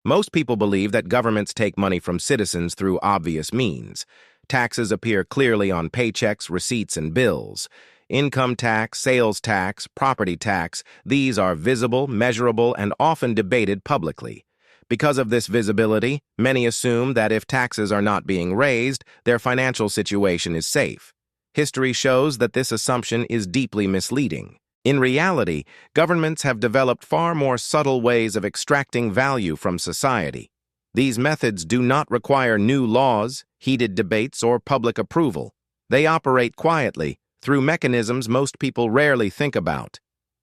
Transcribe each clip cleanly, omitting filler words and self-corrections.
Most people believe that governments take money from citizens through obvious means. Taxes appear clearly on paychecks, receipts, and bills. Income tax, sales tax, property tax, these are visible, measurable, and often debated publicly. Because of this visibility, many assume that if taxes are not being raised, their financial situation is safe. History shows that this assumption is deeply misleading. In reality, governments have developed far more subtle ways of extracting value from society. These methods do not require new laws, heated debates, or public approval. They operate quietly, through mechanisms most people rarely think about.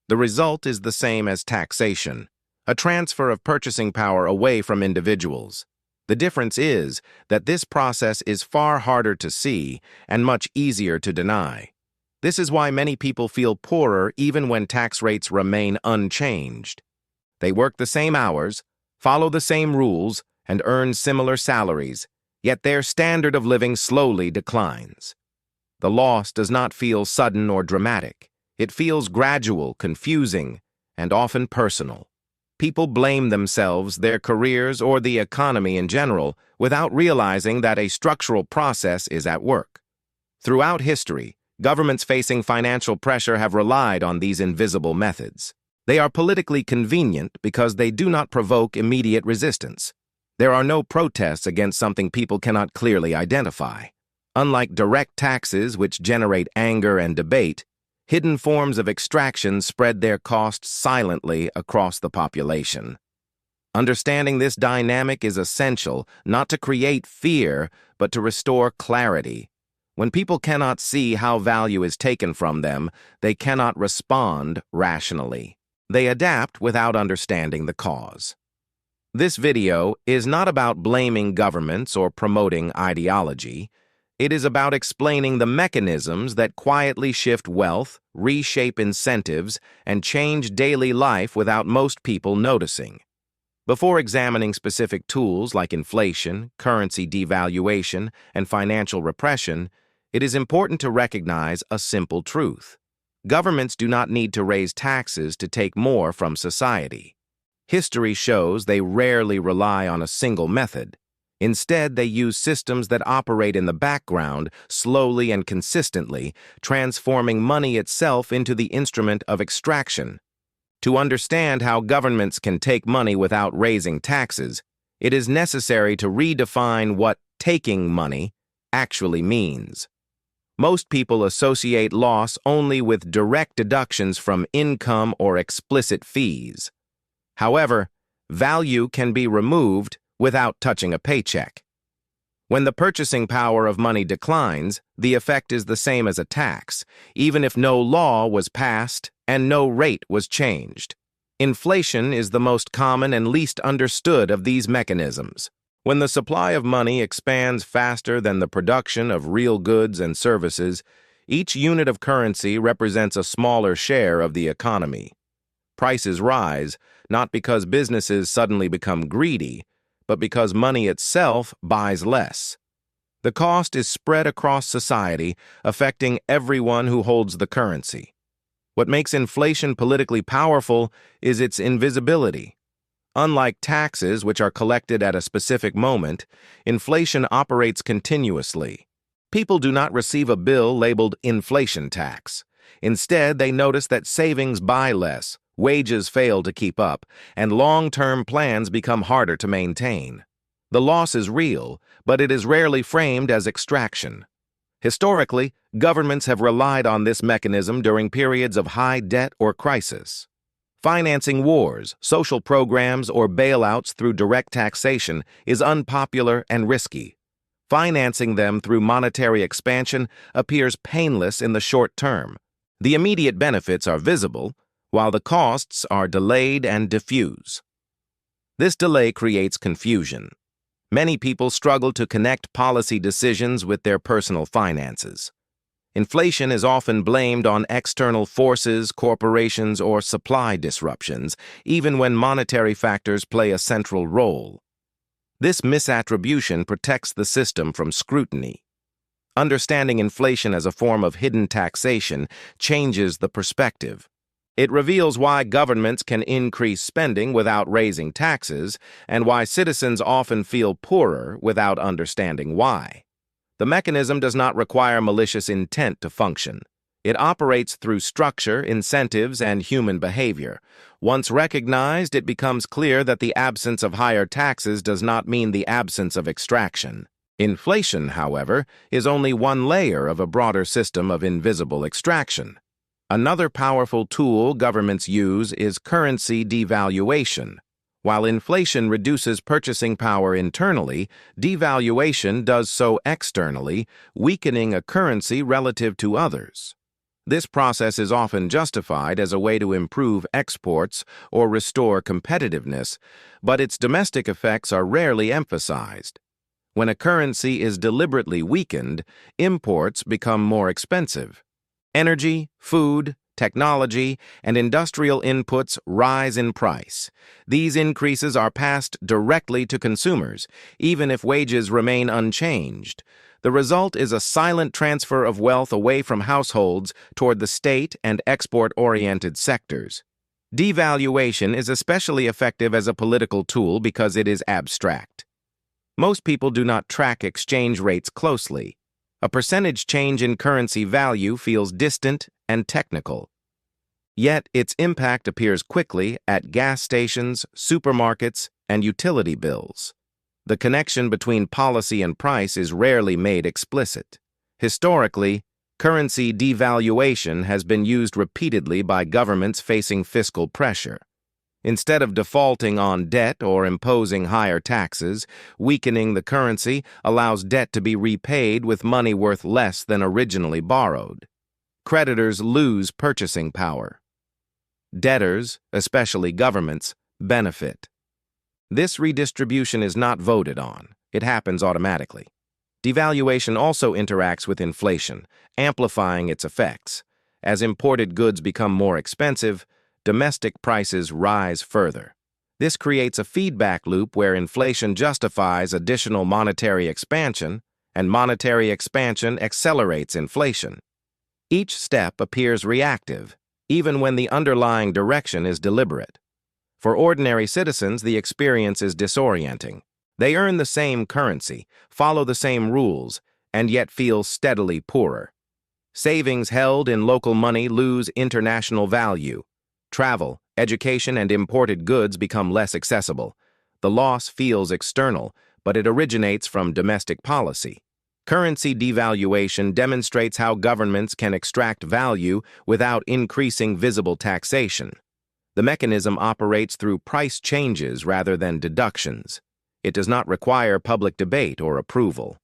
The result is the same as taxation, a transfer of purchasing power away from individuals. The difference is that this process is far harder to see and much easier to deny. This is why many people feel poorer even when tax rates remain unchanged. They work the same hours, follow the same rules, and earn similar salaries, yet their standard of living slowly declines. The loss does not feel sudden or dramatic. It feels gradual, confusing, and often personal. People blame themselves, their careers, or the economy in general without realizing that a structural process is at work. Throughout history, governments facing financial pressure have relied on these invisible methods. They are politically convenient because they do not provoke immediate resistance. There are no protests against something people cannot clearly identify. Unlike direct taxes, which generate anger and debate, hidden forms of extraction spread their costs silently across the population. Understanding this dynamic is essential, not to create fear, but to restore clarity. When people cannot see how value is taken from them, they cannot respond rationally. They adapt without understanding the cause. This video is not about blaming governments or promoting ideology. It is about explaining the mechanisms that quietly shift wealth, reshape incentives, and change daily life without most people noticing. Before examining specific tools like inflation, currency devaluation, and financial repression, it is important to recognize a simple truth. Governments do not need to raise taxes to take more from society. History shows they rarely rely on a single method. Instead, they use systems that operate in the background, slowly and consistently, transforming money itself into the instrument of extraction. To understand how governments can take money without raising taxes, it is necessary to redefine what taking money actually means. Most people associate loss only with direct deductions from income or explicit fees. However, value can be removed without touching a paycheck. When the purchasing power of money declines, the effect is the same as a tax, even if no law was passed and no rate was changed. Inflation is the most common and least understood of these mechanisms. When the supply of money expands faster than the production of real goods and services, each unit of currency represents a smaller share of the economy. Prices rise, not because businesses suddenly become greedy, but because money itself buys less. The cost is spread across society, affecting everyone who holds the currency. What makes inflation politically powerful is its invisibility. Unlike taxes, which are collected at a specific moment, inflation operates continuously. People do not receive a bill labeled inflation tax. Instead, they notice that savings buy less, wages fail to keep up, and long-term plans become harder to maintain. The loss is real, but it is rarely framed as extraction. Historically, governments have relied on this mechanism during periods of high debt or crisis. Financing wars, social programs, or bailouts through direct taxation is unpopular and risky. Financing them through monetary expansion appears painless in the short term. The immediate benefits are visible, while the costs are delayed and diffuse. This delay creates confusion. Many people struggle to connect policy decisions with their personal finances. Inflation is often blamed on external forces, corporations, or supply disruptions, even when monetary factors play a central role. This misattribution protects the system from scrutiny. Understanding inflation as a form of hidden taxation changes the perspective. It reveals why governments can increase spending without raising taxes and why citizens often feel poorer without understanding why. The mechanism does not require malicious intent to function. It operates through structure, incentives, and human behavior. Once recognized, it becomes clear that the absence of higher taxes does not mean the absence of extraction. Inflation, however, is only one layer of a broader system of invisible extraction. Another powerful tool governments use is currency devaluation. While inflation reduces purchasing power internally, devaluation does so externally, weakening a currency relative to others. This process is often justified as a way to improve exports or restore competitiveness, but its domestic effects are rarely emphasized. When a currency is deliberately weakened, imports become more expensive. Energy, food, technology, and industrial inputs rise in price. These increases are passed directly to consumers, even if wages remain unchanged. The result is a silent transfer of wealth away from households toward the state and export-oriented sectors. Devaluation is especially effective as a political tool because it is abstract. Most people do not track exchange rates closely. A percentage change in currency value feels distant and technical. Yet its impact appears quickly at gas stations, supermarkets, and utility bills. The connection between policy and price is rarely made explicit. Historically, currency devaluation has been used repeatedly by governments facing fiscal pressure. Instead of defaulting on debt or imposing higher taxes, weakening the currency allows debt to be repaid with money worth less than originally borrowed. Creditors lose purchasing power. Debtors, especially governments, benefit. This redistribution is not voted on. It happens automatically. Devaluation also interacts with inflation, amplifying its effects. As imported goods become more expensive, domestic prices rise further. This creates a feedback loop where inflation justifies additional monetary expansion, and monetary expansion accelerates inflation. Each step appears reactive, even when the underlying direction is deliberate. For ordinary citizens, the experience is disorienting. They earn the same currency, follow the same rules, and yet feel steadily poorer. Savings held in local money lose international value. Travel, education, and imported goods become less accessible. The loss feels external, but it originates from domestic policy. Currency devaluation demonstrates how governments can extract value without increasing visible taxation. The mechanism operates through price changes rather than deductions. It does not require public debate or approval.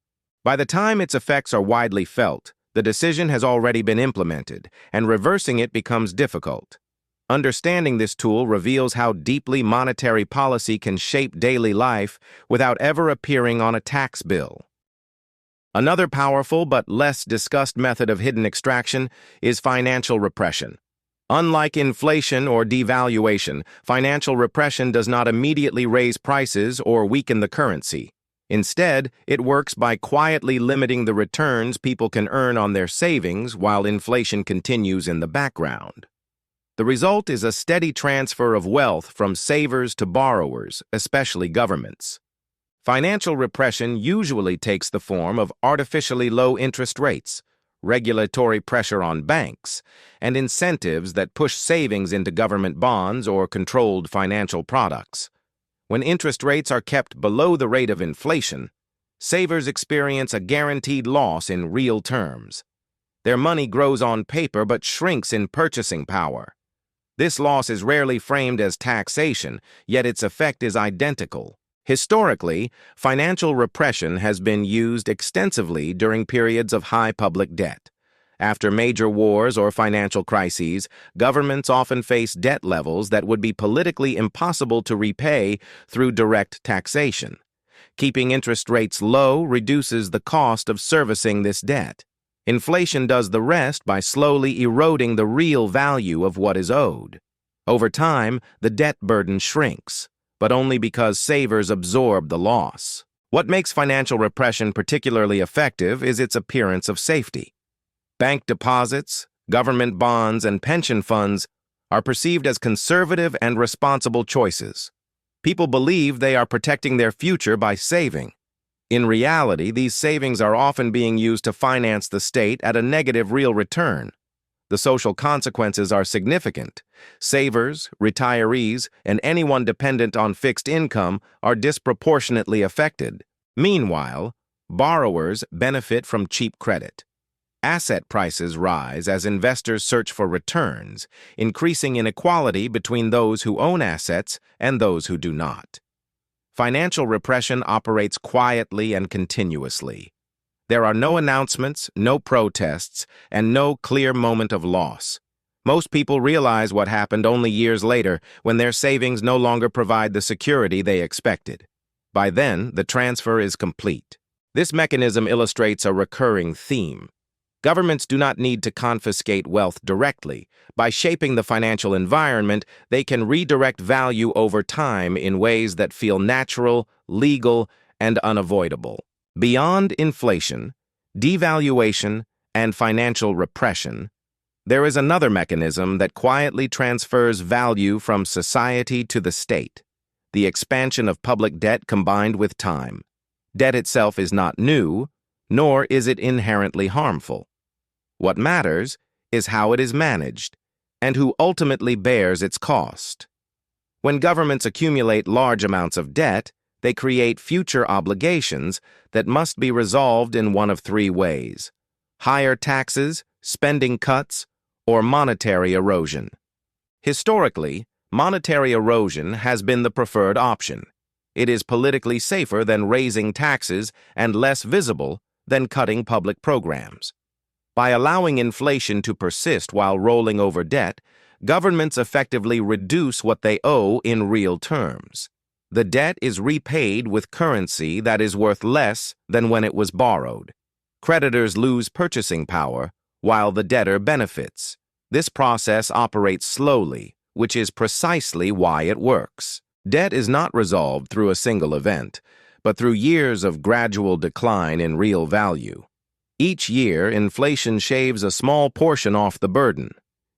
By the time its effects are widely felt, the decision has already been implemented, and reversing it becomes difficult. Understanding this tool reveals how deeply monetary policy can shape daily life without ever appearing on a tax bill. Another powerful but less discussed method of hidden extraction is financial repression. Unlike inflation or devaluation, financial repression does not immediately raise prices or weaken the currency. Instead, it works by quietly limiting the returns people can earn on their savings while inflation continues in the background. The result is a steady transfer of wealth from savers to borrowers, especially governments. Financial repression usually takes the form of artificially low interest rates, regulatory pressure on banks, and incentives that push savings into government bonds or controlled financial products. When interest rates are kept below the rate of inflation, savers experience a guaranteed loss in real terms. Their money grows on paper but shrinks in purchasing power. This loss is rarely framed as taxation, yet its effect is identical. Historically, financial repression has been used extensively during periods of high public debt. After major wars or financial crises, governments often face debt levels that would be politically impossible to repay through direct taxation. Keeping interest rates low reduces the cost of servicing this debt. Inflation does the rest by slowly eroding the real value of what is owed. Over time, the debt burden shrinks, but only because savers absorb the loss. What makes financial repression particularly effective is its appearance of safety. Bank deposits, government bonds, and pension funds are perceived as conservative and responsible choices. People believe they are protecting their future by saving. In reality, these savings are often being used to finance the state at a negative real return. The social consequences are significant. Savers, retirees, and anyone dependent on fixed income are disproportionately affected. Meanwhile, borrowers benefit from cheap credit. Asset prices rise as investors search for returns, increasing inequality between those who own assets and those who do not. Financial repression operates quietly and continuously. There are no announcements, no protests, and no clear moment of loss. Most people realize what happened only years later when their savings no longer provide the security they expected. By then, the transfer is complete. This mechanism illustrates a recurring theme. Governments do not need to confiscate wealth directly. By shaping the financial environment, they can redirect value over time in ways that feel natural, legal, and unavoidable. Beyond inflation, devaluation, and financial repression, there is another mechanism that quietly transfers value from society to the state: the expansion of public debt combined with time. Debt itself is not new, nor is it inherently harmful. What matters is how it is managed and who ultimately bears its cost. When governments accumulate large amounts of debt, they create future obligations that must be resolved in one of three ways: higher taxes, spending cuts, or monetary erosion. Historically, monetary erosion has been the preferred option. It is politically safer than raising taxes and less visible than cutting public programs. By allowing inflation to persist while rolling over debt, governments effectively reduce what they owe in real terms. The debt is repaid with currency that is worth less than when it was borrowed. Creditors lose purchasing power, while the debtor benefits. This process operates slowly, which is precisely why it works. Debt is not resolved through a single event, but through years of gradual decline in real value. Each year, inflation shaves a small portion off the burden.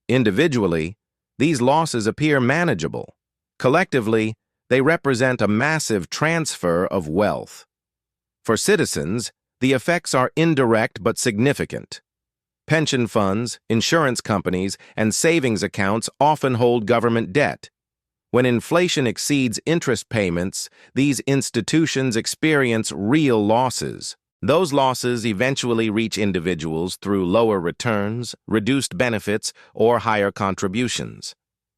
Individually, these losses appear manageable. Collectively, they represent a massive transfer of wealth. For citizens, the effects are indirect but significant. Pension funds, insurance companies, and savings accounts often hold government debt. When inflation exceeds interest payments, these institutions experience real losses. Those losses eventually reach individuals through lower returns, reduced benefits, or higher contributions.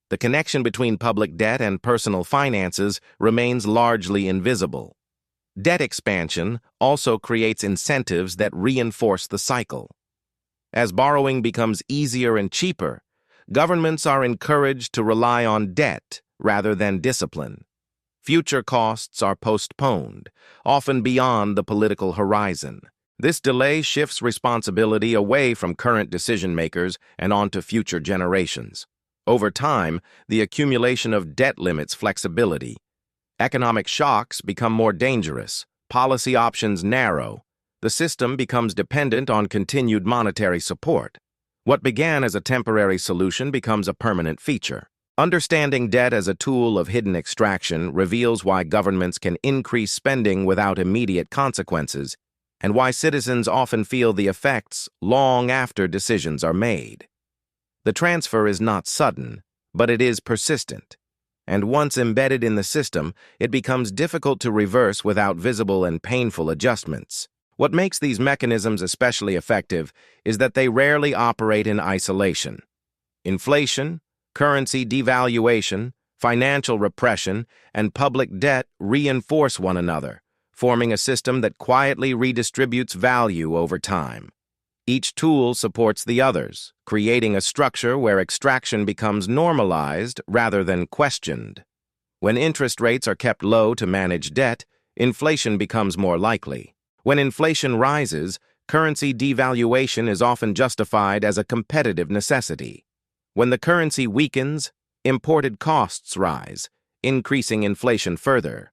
The connection between public debt and personal finances remains largely invisible. Debt expansion also creates incentives that reinforce the cycle. As borrowing becomes easier and cheaper, governments are encouraged to rely on debt rather than discipline. Future costs are postponed, often beyond the political horizon. This delay shifts responsibility away from current decision-makers and onto future generations. Over time, the accumulation of debt limits flexibility. Economic shocks become more dangerous, policy options narrow. The system becomes dependent on continued monetary support. What began as a temporary solution becomes a permanent feature. Understanding debt as a tool of hidden extraction reveals why governments can increase spending without immediate consequences, and why citizens often feel the effects long after decisions are made. The transfer is not sudden, but it is persistent, and once embedded in the system, it becomes difficult to reverse without visible and painful adjustments. What makes these mechanisms especially effective is that they rarely operate in isolation. Inflation, currency devaluation, financial repression, and public debt reinforce one another, forming a system that quietly redistributes value over time. Each tool supports the others, creating a structure where extraction becomes normalized rather than questioned. When interest rates are kept low to manage debt, inflation becomes more likely. When inflation rises, currency devaluation is often justified as a competitive necessity. When the currency weakens, imported costs rise, increasing inflation further.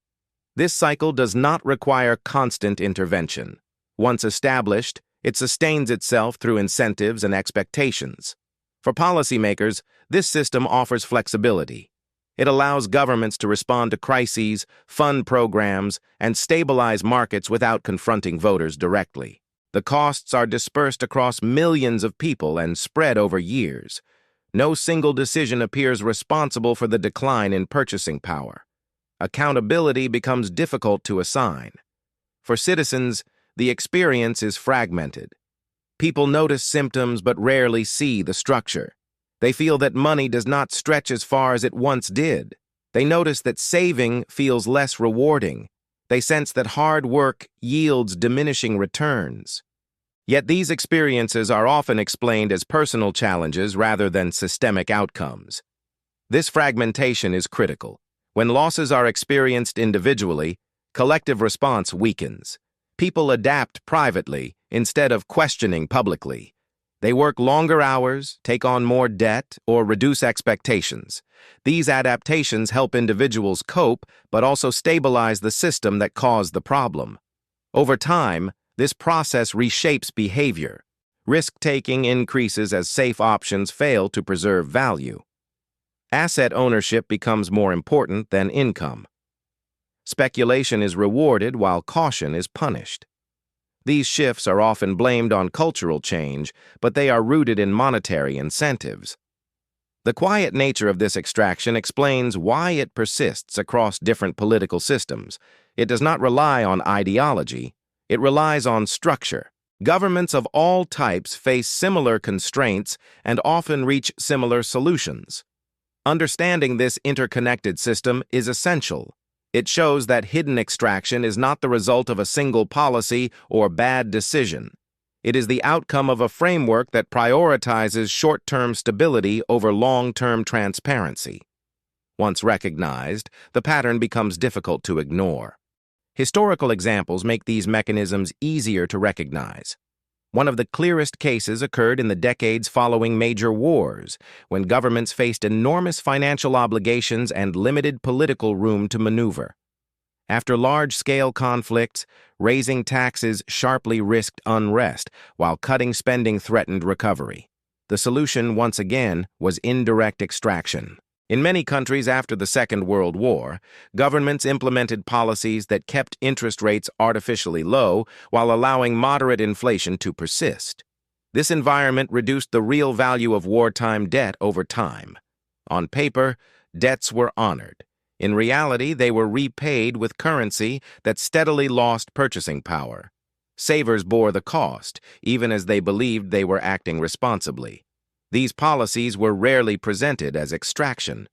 This cycle does not require constant intervention. Once established, it sustains itself through incentives and expectations. For policymakers, this system offers flexibility. It allows governments to respond to crises, fund programs, and stabilize markets without confronting voters directly. The costs are dispersed across millions of people and spread over years. No single decision appears responsible for the decline in purchasing power. Accountability becomes difficult to assign. For citizens, the experience is fragmented. People notice symptoms but rarely see the structure. They feel that money does not stretch as far as it once did. They notice that saving feels less rewarding. They sense that hard work yields diminishing returns. Yet these experiences are often explained as personal challenges rather than systemic outcomes. This fragmentation is critical. When losses are experienced individually, collective response weakens. People adapt privately instead of questioning publicly. They work longer hours, take on more debt, or reduce expectations. These adaptations help individuals cope, but also stabilize the system that caused the problem. Over time, this process reshapes behavior. Risk-taking increases as safe options fail to preserve value. Asset ownership becomes more important than income. Speculation is rewarded while caution is punished. These shifts are often blamed on cultural change, but they are rooted in monetary incentives. The quiet nature of this extraction explains why it persists across different political systems. It does not rely on ideology, it relies on structure. Governments of all types face similar constraints and often reach similar solutions. Understanding this interconnected system is essential. It shows that hidden extraction is not the result of a single policy or bad decision. It is the outcome of a framework that prioritizes short-term stability over long-term transparency. Once recognized, the pattern becomes difficult to ignore. Historical examples make these mechanisms easier to recognize. One of the clearest cases occurred in the decades following major wars, when governments faced enormous financial obligations and limited political room to maneuver. After large-scale conflicts, raising taxes sharply risked unrest, while cutting spending threatened recovery. The solution, once again, was indirect extraction. In many countries after the Second World War, governments implemented policies that kept interest rates artificially low while allowing moderate inflation to persist. This environment reduced the real value of wartime debt over time. On paper, debts were honored. In reality, they were repaid with currency that steadily lost purchasing power. Savers bore the cost, even as they believed they were acting responsibly. These policies were rarely presented as extraction.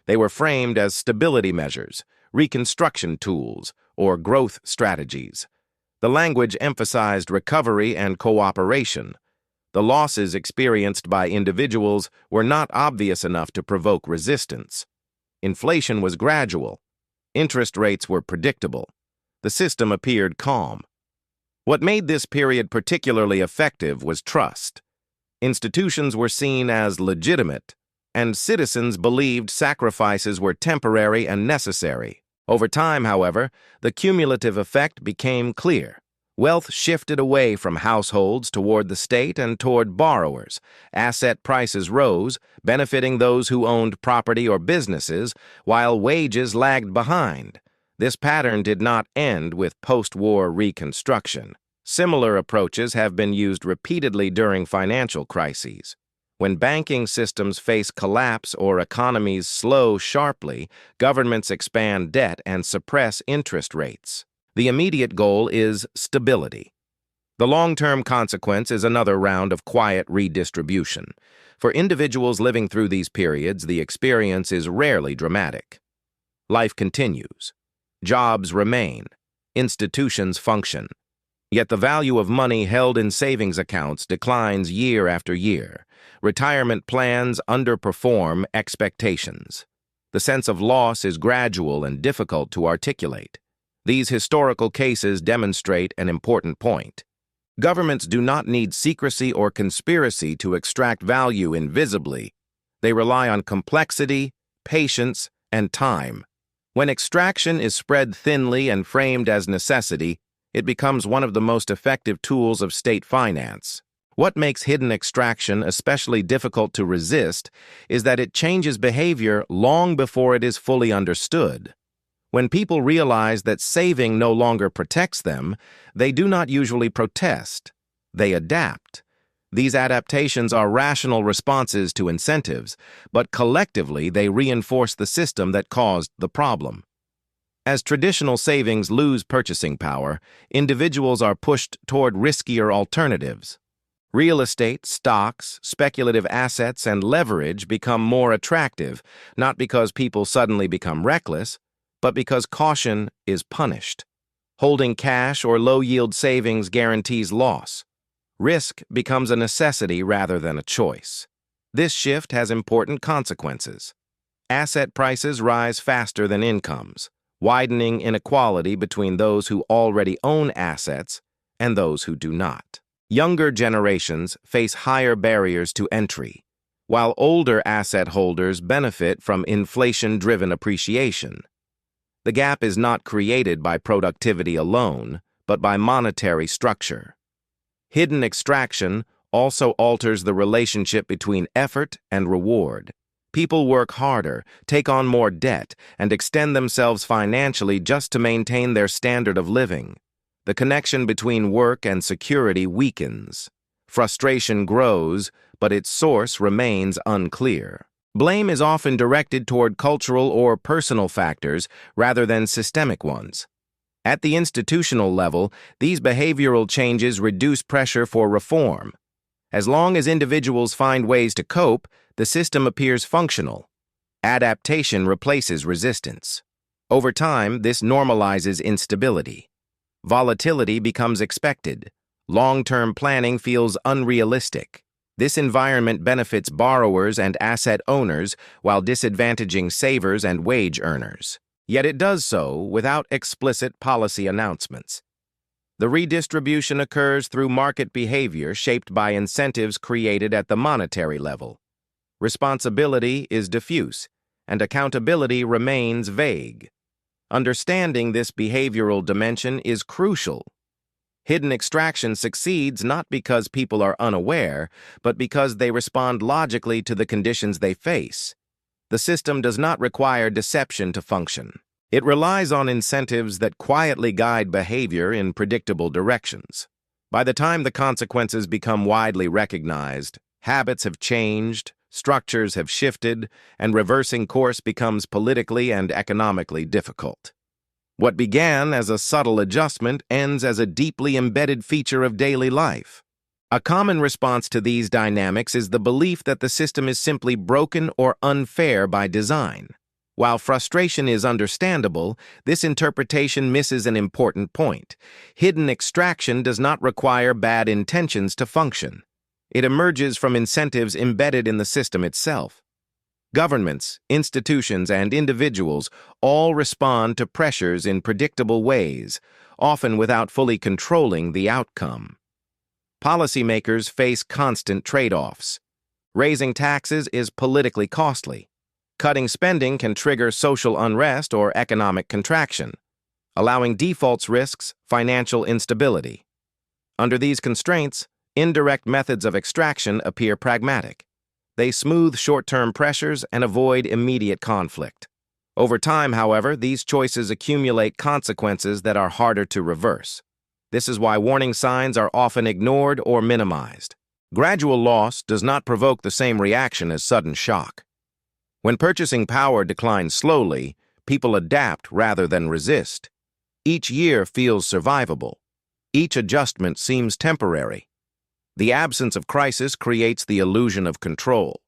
They were framed as stability measures, reconstruction tools, or growth strategies. The language emphasized recovery and cooperation. The losses experienced by individuals were not obvious enough to provoke resistance. Inflation was gradual. Interest rates were predictable. The system appeared calm. What made this period particularly effective was trust. Institutions were seen as legitimate, and citizens believed sacrifices were temporary and necessary. Over time, however, the cumulative effect became clear. Wealth shifted away from households toward the state and toward borrowers. Asset prices rose, benefiting those who owned property or businesses, while wages lagged behind. This pattern did not end with post-war reconstruction. Similar approaches have been used repeatedly during financial crises. When banking systems face collapse or economies slow sharply, governments expand debt and suppress interest rates. The immediate goal is stability. The long-term consequence is another round of quiet redistribution. For individuals living through these periods, the experience is rarely dramatic. Life continues. Jobs remain. Institutions function. Yet the value of money held in savings accounts declines year after year. Retirement plans underperform expectations. The sense of loss is gradual and difficult to articulate. These historical cases demonstrate an important point. Governments do not need secrecy or conspiracy to extract value invisibly. They rely on complexity, patience, and time. When extraction is spread thinly and framed as necessity, it becomes one of the most effective tools of state finance. What makes hidden extraction especially difficult to resist is that it changes behavior long before it is fully understood. When people realize that saving no longer protects them, they do not usually protest. They adapt. These adaptations are rational responses to incentives, but collectively they reinforce the system that caused the problem. As traditional savings lose purchasing power, individuals are pushed toward riskier alternatives. Real estate, stocks, speculative assets, and leverage become more attractive, not because people suddenly become reckless, but because caution is punished. Holding cash or low-yield savings guarantees loss. Risk becomes a necessity rather than a choice. This shift has important consequences. Asset prices rise faster than incomes, widening inequality between those who already own assets and those who do not. Younger generations face higher barriers to entry, while older asset holders benefit from inflation-driven appreciation. The gap is not created by productivity alone, but by monetary structure. Hidden extraction also alters the relationship between effort and reward. People work harder, take on more debt, and extend themselves financially just to maintain their standard of living. The connection between work and security weakens. Frustration grows, but its source remains unclear. Blame is often directed toward cultural or personal factors rather than systemic ones. At the institutional level, these behavioral changes reduce pressure for reform. As long as individuals find ways to cope, the system appears functional. Adaptation replaces resistance. Over time, this normalizes instability. Volatility becomes expected. Long-term planning feels unrealistic. This environment benefits borrowers and asset owners while disadvantaging savers and wage earners. Yet it does so without explicit policy announcements. The redistribution occurs through market behavior shaped by incentives created at the monetary level. Responsibility is diffuse, and accountability remains vague. Understanding this behavioral dimension is crucial. Hidden extraction succeeds not because people are unaware, but because they respond logically to the conditions they face. The system does not require deception to function. It relies on incentives that quietly guide behavior in predictable directions. By the time the consequences become widely recognized, habits have changed, structures have shifted, and reversing course becomes politically and economically difficult. What began as a subtle adjustment ends as a deeply embedded feature of daily life. A common response to these dynamics is the belief that the system is simply broken or unfair by design. While frustration is understandable, this interpretation misses an important point. Hidden extraction does not require bad intentions to function. It emerges from incentives embedded in the system itself. Governments, institutions, and individuals all respond to pressures in predictable ways, often without fully controlling the outcome. Policymakers face constant trade-offs. Raising taxes is politically costly. Cutting spending can trigger social unrest or economic contraction. Allowing defaults risks financial instability. Under these constraints, indirect methods of extraction appear pragmatic. They smooth short-term pressures and avoid immediate conflict. Over time, however, these choices accumulate consequences that are harder to reverse. This is why warning signs are often ignored or minimized. Gradual loss does not provoke the same reaction as sudden shock. When purchasing power declines slowly, people adapt rather than resist. Each year feels survivable. Each adjustment seems temporary. The absence of crisis creates the illusion of control.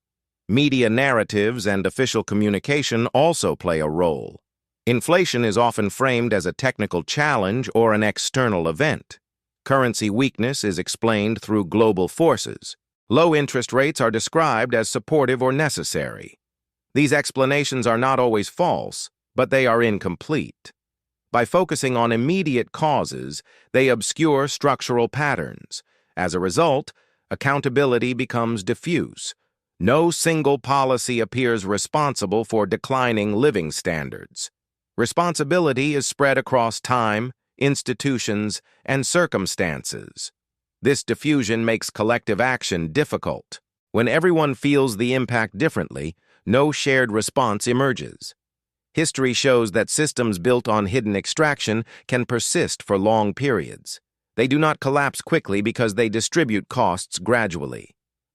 Media narratives and official communication also play a role. Inflation is often framed as a technical challenge or an external event. Currency weakness is explained through global forces. Low interest rates are described as supportive or necessary. These explanations are not always false, but they are incomplete. By focusing on immediate causes, they obscure structural patterns. As a result, accountability becomes diffuse. No single policy appears responsible for declining living standards. Responsibility is spread across time, institutions, and circumstances. This diffusion makes collective action difficult. When everyone feels the impact differently, no shared response emerges. History shows that systems built on hidden extraction can persist for long periods. They do not collapse quickly because they distribute costs gradually.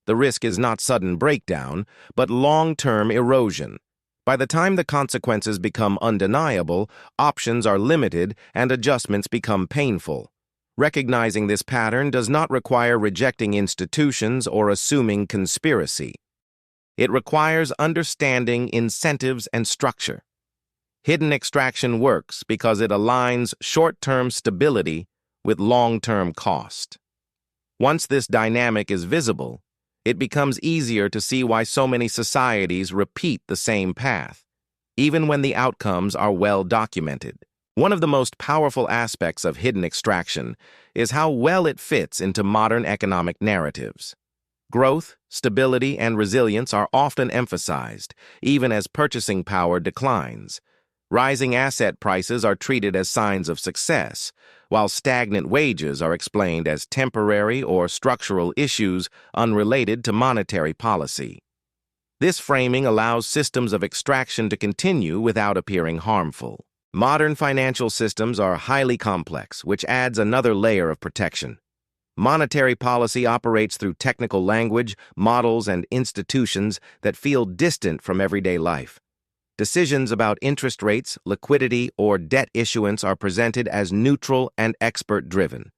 The risk is not sudden breakdown, but long-term erosion. By the time the consequences become undeniable, options are limited and adjustments become painful. Recognizing this pattern does not require rejecting institutions or assuming conspiracy. It requires understanding incentives and structure. Hidden extraction works because it aligns short-term stability with long-term cost. Once this dynamic is visible, it becomes easier to see why so many societies repeat the same path, even when the outcomes are well documented. One of the most powerful aspects of hidden extraction is how well it fits into modern economic narratives. Growth, stability, and resilience are often emphasized, even as purchasing power declines. Rising asset prices are treated as signs of success, while stagnant wages are explained as temporary or structural issues unrelated to monetary policy. This framing allows systems of extraction to continue without appearing harmful. Modern financial systems are highly complex, which adds another layer of protection. Monetary policy operates through technical language, models, and institutions that feel distant from everyday life. Decisions about interest rates, liquidity, or debt issuance are presented as neutral and expert-driven.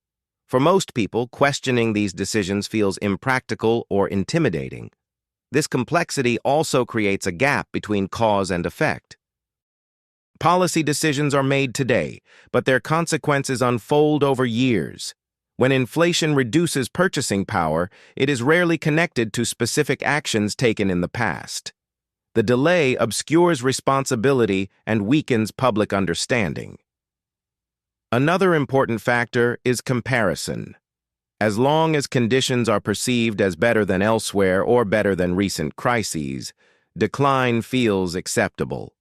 For most people, questioning these decisions feels impractical or intimidating. This complexity also creates a gap between cause and effect. Policy decisions are made today, but their consequences unfold over years. When inflation reduces purchasing power, it is rarely connected to specific actions taken in the past. The delay obscures responsibility and weakens public understanding. Another important factor is comparison. As long as conditions are perceived as better than elsewhere or better than recent crises, decline feels acceptable.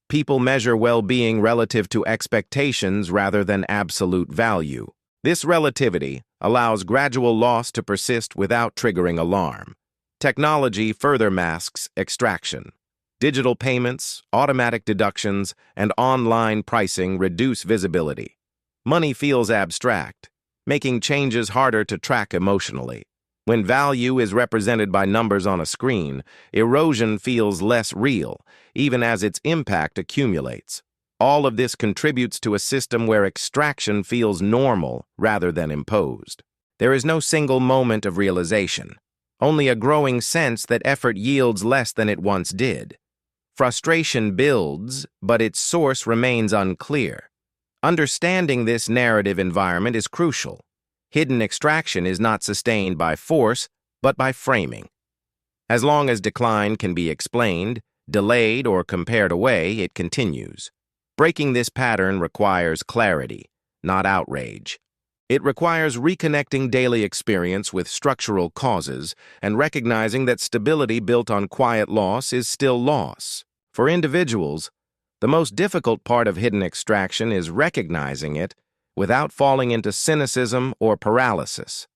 People measure well-being relative to expectations rather than absolute value. This relativity allows gradual loss to persist without triggering alarm. Technology further masks extraction. Digital payments, automatic deductions, and online pricing reduce visibility. Money feels abstract, making changes harder to track emotionally. When value is represented by numbers on a screen, erosion feels less real, even as its impact accumulates. All of this contributes to a system where extraction feels normal rather than imposed. There is no single moment of realization, only a growing sense that effort yields less than it once did. Frustration builds, but its source remains unclear. Understanding this narrative environment is crucial. Hidden extraction is not sustained by force, but by framing. As long as decline can be explained, delayed, or compared away, it continues. Breaking this pattern requires clarity, not outrage. It requires reconnecting daily experience with structural causes and recognizing that stability built on quiet loss is still loss. For individuals, the most difficult part of hidden extraction is recognizing it without falling into cynicism or paralysis.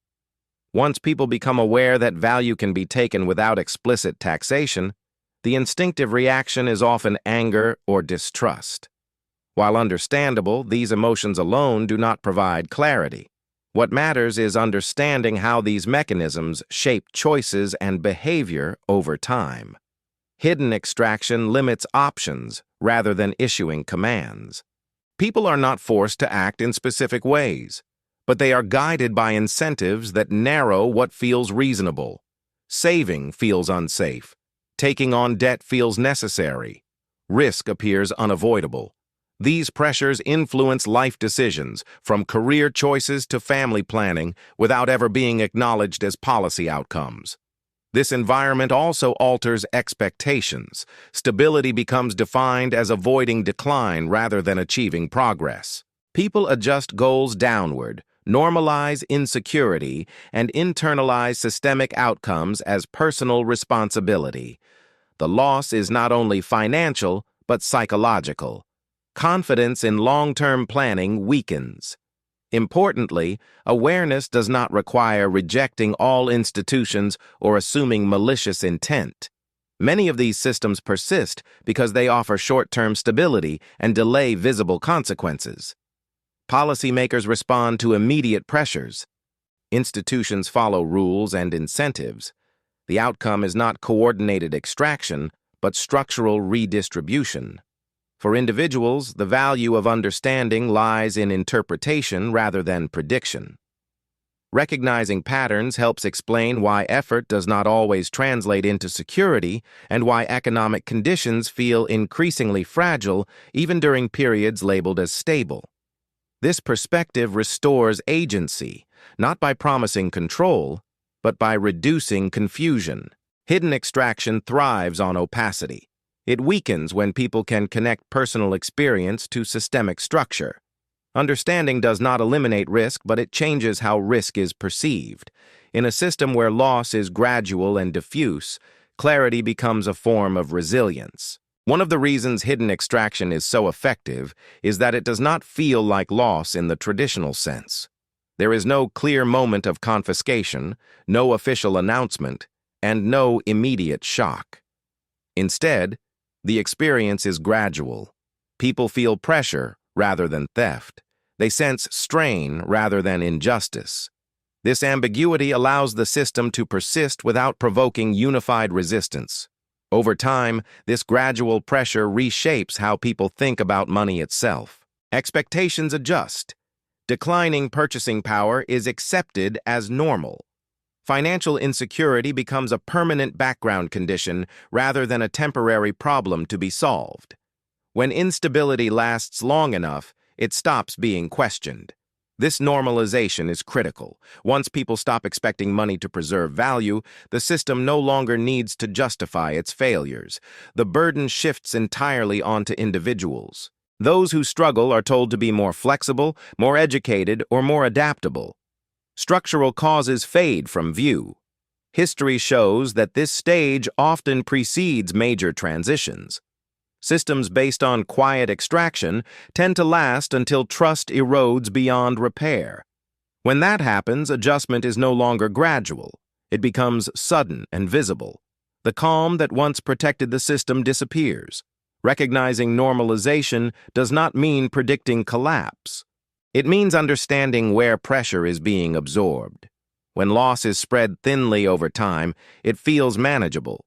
Once people become aware that value can be taken without explicit taxation, the instinctive reaction is often anger or distrust. While understandable, these emotions alone do not provide clarity. What matters is understanding how these mechanisms shape choices and behavior over time. Hidden extraction limits options rather than issuing commands. People are not forced to act in specific ways, but they are guided by incentives that narrow what feels reasonable. Saving feels unsafe. Taking on debt feels necessary. Risk appears unavoidable. These pressures influence life decisions, from career choices to family planning, without ever being acknowledged as policy outcomes. This environment also alters expectations. Stability becomes defined as avoiding decline rather than achieving progress. People adjust goals downward, normalize insecurity, and internalize systemic outcomes as personal responsibility. The loss is not only financial, but psychological. Confidence in long-term planning weakens. Importantly, awareness does not require rejecting all institutions or assuming malicious intent. Many of these systems persist because they offer short-term stability and delay visible consequences. Policymakers respond to immediate pressures. Institutions follow rules and incentives. The outcome is not coordinated extraction, but structural redistribution. For individuals, the value of understanding lies in interpretation rather than prediction. Recognizing patterns helps explain why effort does not always translate into security and why economic conditions feel increasingly fragile even during periods labeled as stable. This perspective restores agency, not by promising control, but by reducing confusion. Hidden extraction thrives on opacity. It weakens when people can connect personal experience to systemic structure. Understanding does not eliminate risk, but it changes how risk is perceived. In a system where loss is gradual and diffuse, clarity becomes a form of resilience. One of the reasons hidden extraction is so effective is that it does not feel like loss in the traditional sense. There is no clear moment of confiscation, no official announcement, and no immediate shock. Instead, the experience is gradual. People feel pressure rather than theft. They sense strain rather than injustice. This ambiguity allows the system to persist without provoking unified resistance. Over time, this gradual pressure reshapes how people think about money itself. Expectations adjust. Declining purchasing power is accepted as normal. Financial insecurity becomes a permanent background condition rather than a temporary problem to be solved. When instability lasts long enough, it stops being questioned. This normalization is critical. Once people stop expecting money to preserve value, the system no longer needs to justify its failures. The burden shifts entirely onto individuals. Those who struggle are told to be more flexible, more educated, or more adaptable. Structural causes fade from view. History shows that this stage often precedes major transitions. Systems based on quiet extraction tend to last until trust erodes beyond repair. When that happens, adjustment is no longer gradual. It becomes sudden and visible. The calm that once protected the system disappears. Recognizing normalization does not mean predicting collapse. It means understanding where pressure is being absorbed. When loss is spread thinly over time, it feels manageable,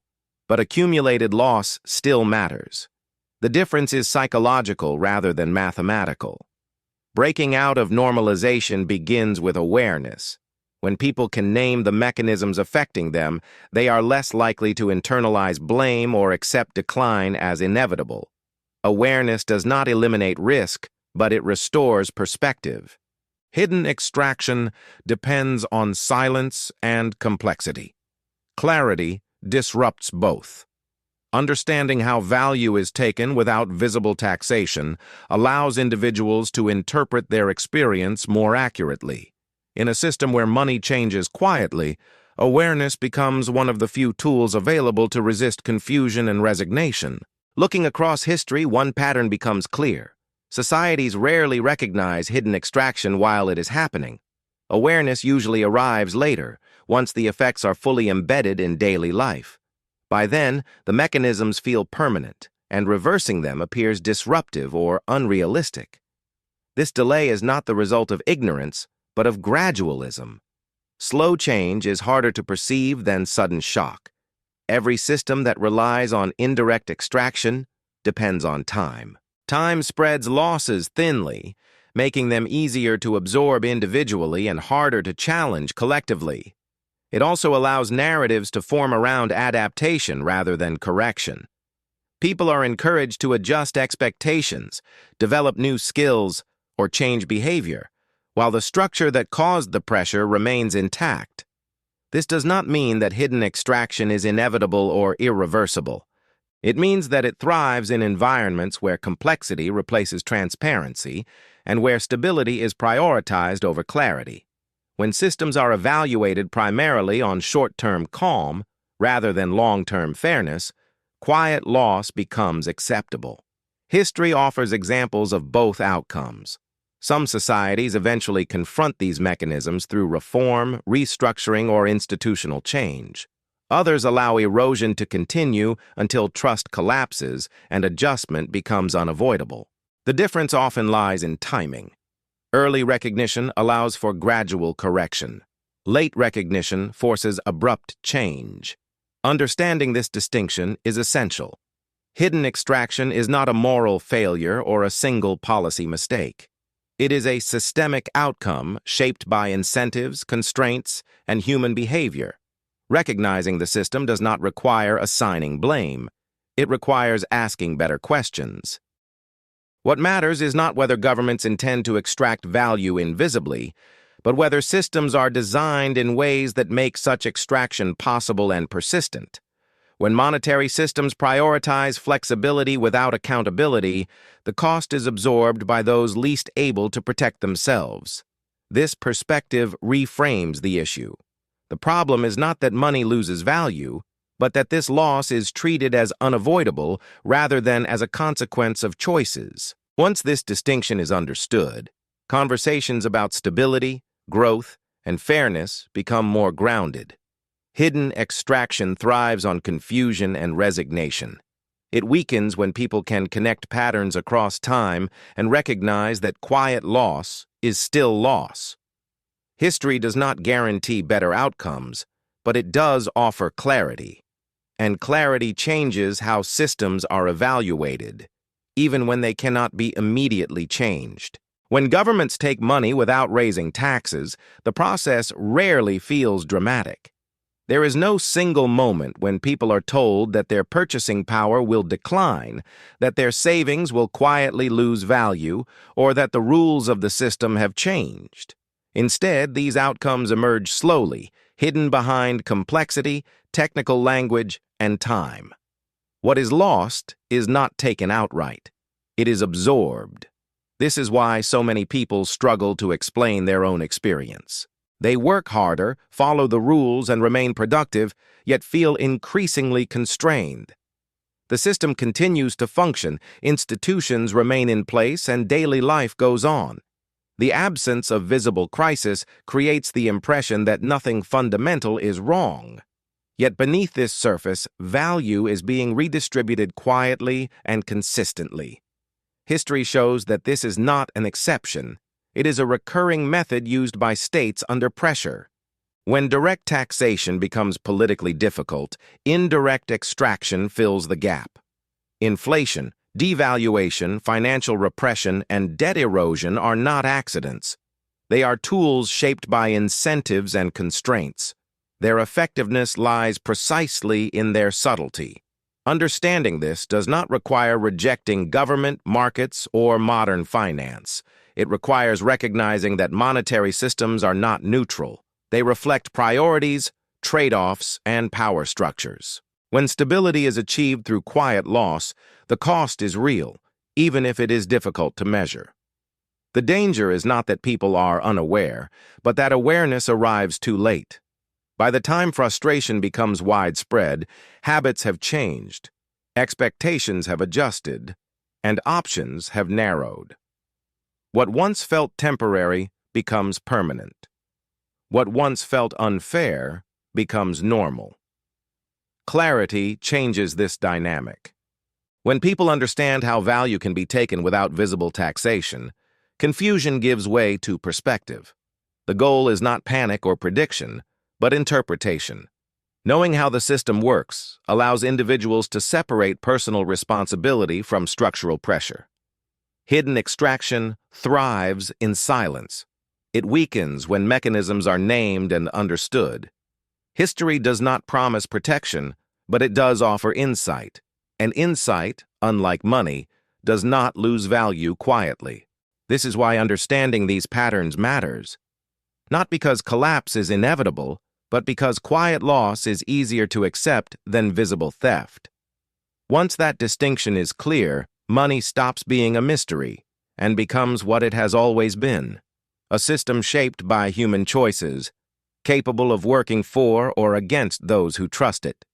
but accumulated loss still matters. The difference is psychological rather than mathematical. Breaking out of normalization begins with awareness. When people can name the mechanisms affecting them, they are less likely to internalize blame or accept decline as inevitable. Awareness does not eliminate risk, but it restores perspective. Hidden extraction depends on silence and complexity. Clarity disrupts both. Understanding how value is taken without visible taxation allows individuals to interpret their experience more accurately. In a system where money changes quietly, awareness becomes one of the few tools available to resist confusion and resignation. Looking across history, one pattern becomes clear. Societies rarely recognize hidden extraction while it is happening. Awareness usually arrives later, once the effects are fully embedded in daily life. By then, the mechanisms feel permanent, and reversing them appears disruptive or unrealistic. This delay is not the result of ignorance, but of gradualism. Slow change is harder to perceive than sudden shock. Every system that relies on indirect extraction depends on time. Time spreads losses thinly, making them easier to absorb individually and harder to challenge collectively. It also allows narratives to form around adaptation rather than correction. People are encouraged to adjust expectations, develop new skills, or change behavior, while the structure that caused the pressure remains intact. This does not mean that hidden extraction is inevitable or irreversible. It means that it thrives in environments where complexity replaces transparency and where stability is prioritized over clarity. When systems are evaluated primarily on short-term calm rather than long-term fairness, quiet loss becomes acceptable. History offers examples of both outcomes. Some societies eventually confront these mechanisms through reform, restructuring, or institutional change. Others allow erosion to continue until trust collapses and adjustment becomes unavoidable. The difference often lies in timing. Early recognition allows for gradual correction. Late recognition forces abrupt change. Understanding this distinction is essential. Hidden extraction is not a moral failure or a single policy mistake. It is a systemic outcome shaped by incentives, constraints, and human behavior. Recognizing the system does not require assigning blame. It requires asking better questions. What matters is not whether governments intend to extract value invisibly, but whether systems are designed in ways that make such extraction possible and persistent. When monetary systems prioritize flexibility without accountability, the cost is absorbed by those least able to protect themselves. This perspective reframes the issue. The problem is not that money loses value, but that this loss is treated as unavoidable rather than as a consequence of choices. Once this distinction is understood, conversations about stability, growth, and fairness become more grounded. Hidden extraction thrives on confusion and resignation. It weakens when people can connect patterns across time and recognize that quiet loss is still loss. History does not guarantee better outcomes, but it does offer clarity. And clarity changes how systems are evaluated, even when they cannot be immediately changed. When governments take money without raising taxes, the process rarely feels dramatic. There is no single moment when people are told that their purchasing power will decline, that their savings will quietly lose value, or that the rules of the system have changed. Instead, these outcomes emerge slowly, hidden behind complexity, technical language, and time. What is lost is not taken outright. It is absorbed. This is why so many people struggle to explain their own experience. They work harder, follow the rules, and remain productive, yet feel increasingly constrained. The system continues to function, institutions remain in place, and daily life goes on. The absence of visible crisis creates the impression that nothing fundamental is wrong. Yet beneath this surface, value is being redistributed quietly and consistently. History shows that this is not an exception. It is a recurring method used by states under pressure. When direct taxation becomes politically difficult, indirect extraction fills the gap. Inflation, devaluation, financial repression, and debt erosion are not accidents. They are tools shaped by incentives and constraints. Their effectiveness lies precisely in their subtlety. Understanding this does not require rejecting government, markets, or modern finance. It requires recognizing that monetary systems are not neutral. They reflect priorities, trade-offs, and power structures. When stability is achieved through quiet loss, the cost is real, even if it is difficult to measure. The danger is not that people are unaware, but that awareness arrives too late. By the time frustration becomes widespread, habits have changed, expectations have adjusted, and options have narrowed. What once felt temporary becomes permanent. What once felt unfair becomes normal. Clarity changes this dynamic. When people understand how value can be taken without visible taxation, confusion gives way to perspective. The goal is not panic or prediction, but interpretation. Knowing how the system works allows individuals to separate personal responsibility from structural pressure. Hidden extraction thrives in silence. It weakens when mechanisms are named and understood. History does not promise protection, but it does offer insight. And insight, unlike money, does not lose value quietly. This is why understanding these patterns matters. Not because collapse is inevitable, but because quiet loss is easier to accept than visible theft. Once that distinction is clear, money stops being a mystery and becomes what it has always been, a system shaped by human choices, capable of working for or against those who trust it.